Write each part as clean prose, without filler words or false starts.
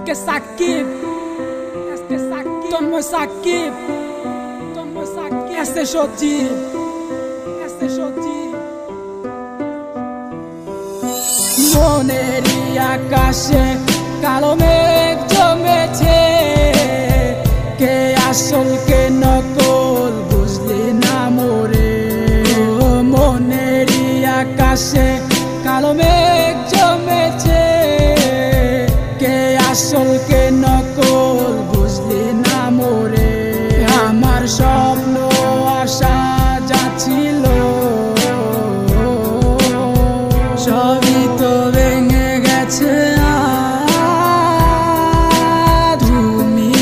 SK Shakib Tanmoy Shakib এসে সজীব মনেরই আকাশে কালো মেঘ জমেছে, কে আসল কে নকল বুঝলি না মোরে। মনেরই আকাশে কালো মেঘ জমেছে, কে আসল কে নকল বুঝলি না মোরে। আমার স্বপ্ন আশা যাচ্ছিল সবই তো ভেঙে গেছে। তুমি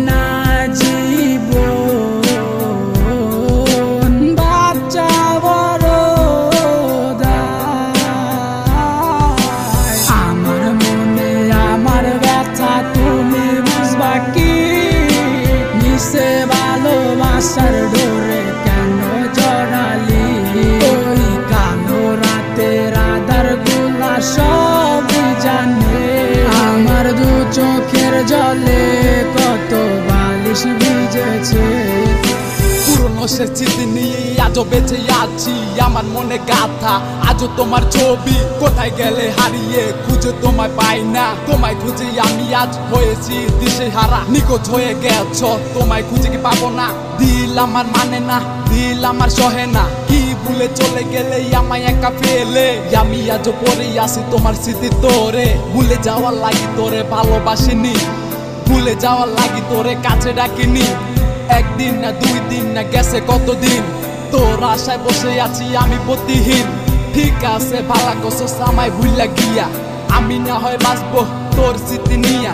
না জীবন বাচ্চা বড় আমার মনে আমার ব্যথা তুমি বুঝবা কি? মিশে ভালোবাসার ডোরে কেন জড়ালি? ওই কালো রাতের আধার গুলা সবই জানে। আমার দু চোখের জলে কত বালিশ ভিজেছে। পুরনো সে স্মৃতি নিয়ে আজও বেঁচে আছি, আমার মনে গাথা আজও তোমার ছবি। কোথায় গেলে হারিয়ে খুঁজে তোমায় পাই না, তোমায় খুঁজে আমি আজ হয়েছি দিশেহারা। নিখোঁজ হয়ে গেছ তোমায় খুঁজে কি পাবো না? দিল আমার মানে না, দিল আমার সহে না। কি ভুলে চলে গেলে আমায় একা ফেলে, আমি আজও পড়ে আসি তোমার স্মৃতি তোরে। ভুলে যাওয়ার লাগি তোরে ভালোবাসিনি, ভুলে যাওয়ার লাগি তোরে কাছে ডাকিনি। একদিন না দুই দিন না গেছে কতদিন, তোর আশায় বসে আছি আমি প্রতিহীন। ঠিক আছে ভালা করছস আমায় ভুইলা গিয়া, আমি না হয় বাঁচবো তোর স্মৃতি নিয়া।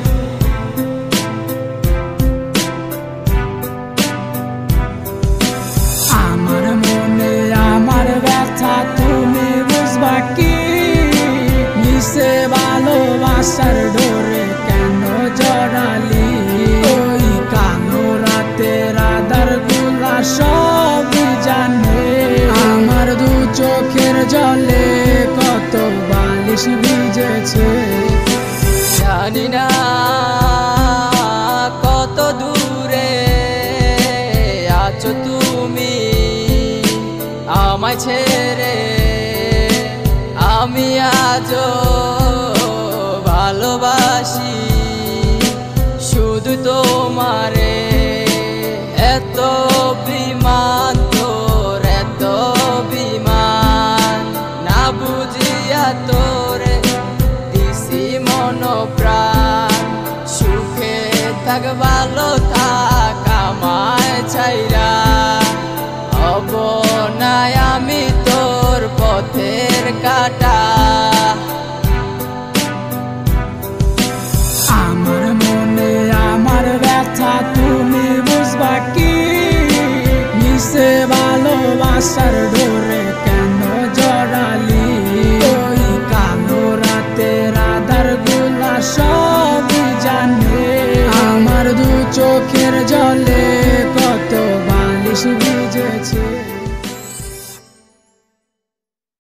আমার মনে আমার ব্যথা তুমি বুঝবা কি? মিশে ভালোবাসার ডোরে কেন জড়ালি? ওই কালো রাতের আধার গুলা সবই জানে। আমার দু চোখের জলে কত বালিশ ভিজেছে। জানি না কত দূরে আছো তুমি আমায় ছেড়ে। আমি আজও ভালোবাসি শুধু তোমারে। এত বিমান তোর এত বিমান, না বুঝিয়া তোরে দিছি মন প্রাণ। সুখে থাক ভালো থাক আমায় চাই